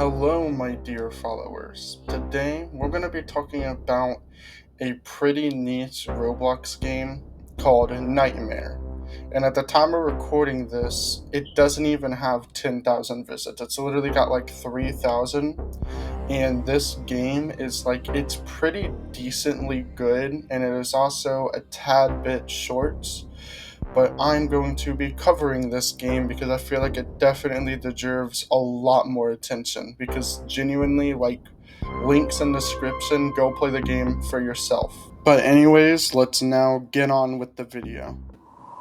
Hello, my dear followers. Today, we're going to be talking about a pretty neat Roblox game called Nightmare. And at the time of recording this, it doesn't even have 10,000 visits. It's literally got like 3,000. And this game is it's pretty decently good, and it is also a tad bit short, but I'm going to be covering this game because I feel like it definitely deserves a lot more attention. Because genuinely, links in the description, go play the game for yourself. But anyways, let's now get on with the video.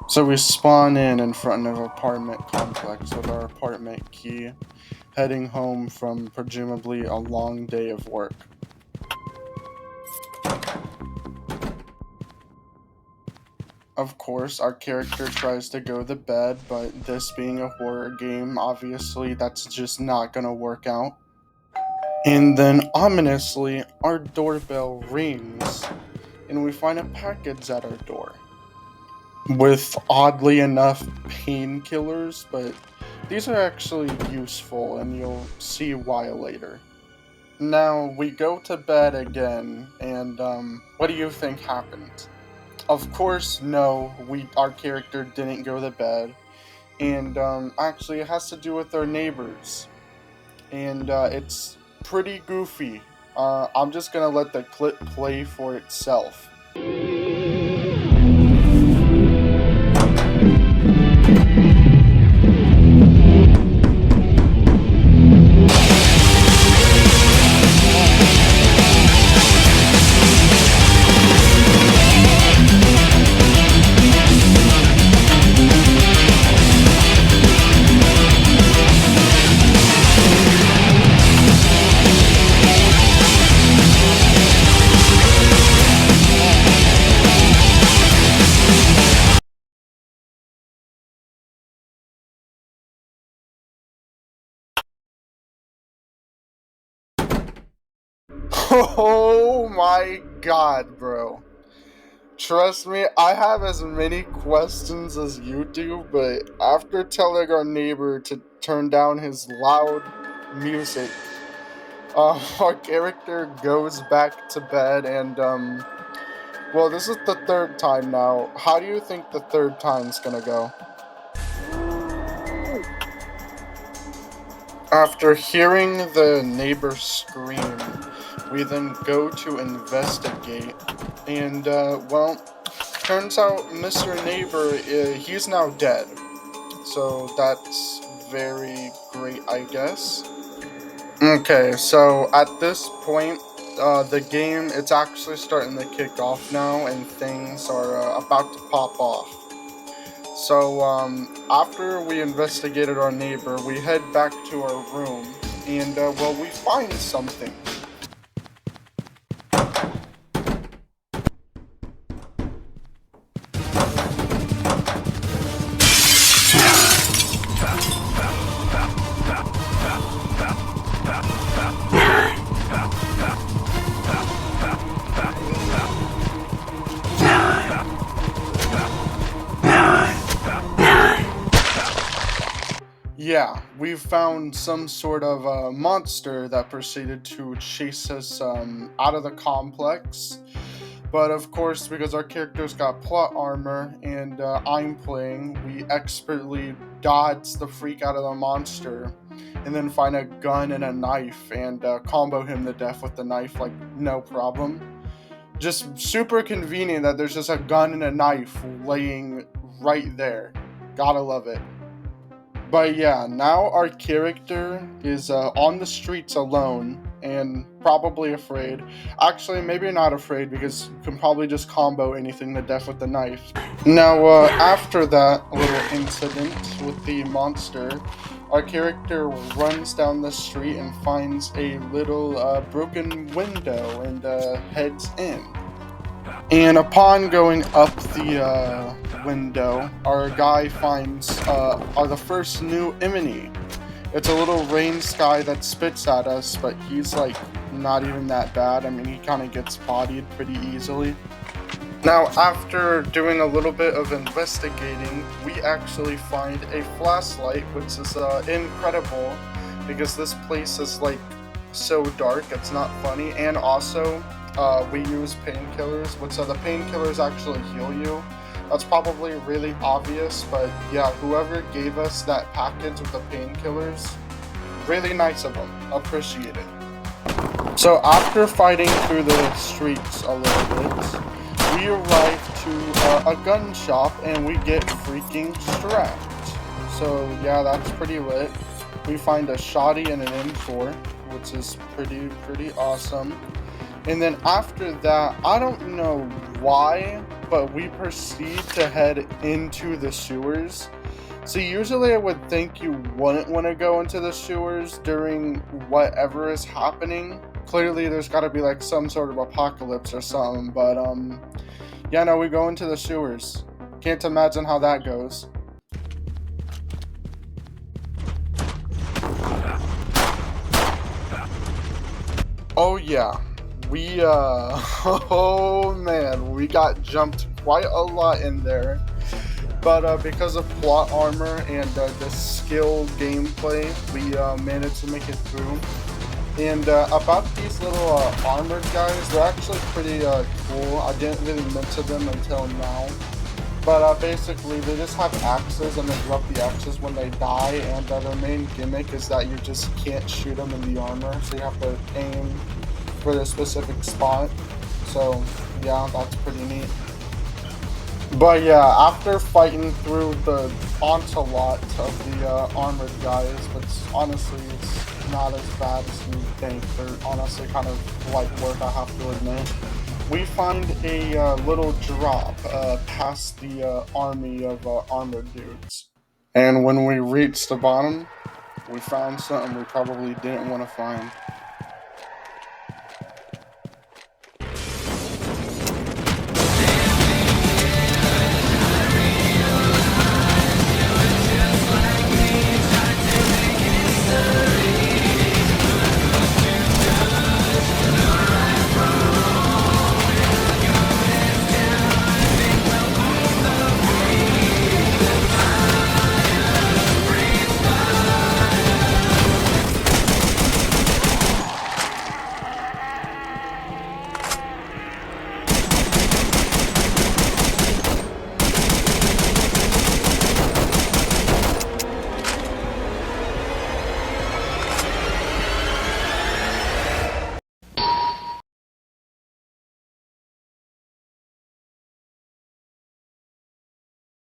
So we spawn in front of an apartment complex with our apartment key, heading home from presumably a long day of work. Of course, our character tries to go to bed, but this being a horror game, obviously that's just not gonna work out. And then, ominously, our doorbell rings, and we find a package at our door. With, oddly enough, painkillers, but these are actually useful, and you'll see why later. Now, we go to bed again, and, what do you think happened? Of course, no, our character didn't go to bed, and actually it has to do with our neighbors, and it's pretty goofy. I'm just gonna let the clip play for itself. Oh my god, bro. Trust me, I have as many questions as you do, but after telling our neighbor to turn down his loud music, our character goes back to bed, and well, this is the third time now. How do you think the third time's gonna go? After hearing the neighbor scream, we then go to investigate, and well, turns out Mr. Neighbor, he's now dead. So that's very great, I guess. Okay, so at this point, the game, it's actually starting to kick off now, and things are about to pop off. So, after we investigated our neighbor, we head back to our room, and, well, we find something. Yeah, we found some sort of monster that proceeded to chase us out of the complex. But of course, because our character's got plot armor and I'm playing, we expertly dodge the freak out of the monster and then find a gun and a knife and combo him to death with the knife like no problem. Just super convenient that there's just a gun and a knife laying right there. Gotta love it. But yeah, now our character is on the streets alone and probably afraid. Actually, maybe not afraid because you can probably just combo anything to death with the knife. Now, after that little incident with the monster, our character runs down the street and finds a little broken window and heads in. And upon going up the window, our guy finds the first new enemy. It's a little rain sky that spits at us, but he's like not even that bad. I mean, he kind of gets bodied pretty easily. Now, after doing a little bit of investigating, we actually find a flashlight, which is incredible. because this place is like so dark, it's not funny. And also, we use painkillers, which the painkillers actually heal you. That's probably really obvious, but yeah, whoever gave us that package with the painkillers, really nice of them. Appreciate it. So after fighting through the streets a little bit, we arrive to a gun shop and we get freaking strapped. So yeah, that's pretty lit. We find a shotty and an M4, which is pretty awesome. And then after that, I don't know why, but we proceed to head into the sewers. See, usually I would think you wouldn't want to go into the sewers during whatever is happening. Clearly, there's got to be like some sort of apocalypse or something, but yeah, no, we go into the sewers. Can't imagine how that goes. Oh yeah, we oh man, we got jumped quite a lot in there. But because of plot armor and the skill gameplay, we managed to make it through. And about these little armored guys, they're actually pretty cool. I didn't really mention them until now. But basically, they just have axes and they drop the axes when they die. And their main gimmick is that you just can't shoot them in the armor. So you have to aim for the specific spot. So yeah, that's pretty neat. But yeah, after fighting through the onslaught of the armored guys, but honestly, it's not as bad as you think. They're honestly kind of light work, I have to admit. We find a little drop past the army of armored dudes. And when we reached the bottom, we found something we probably didn't want to find.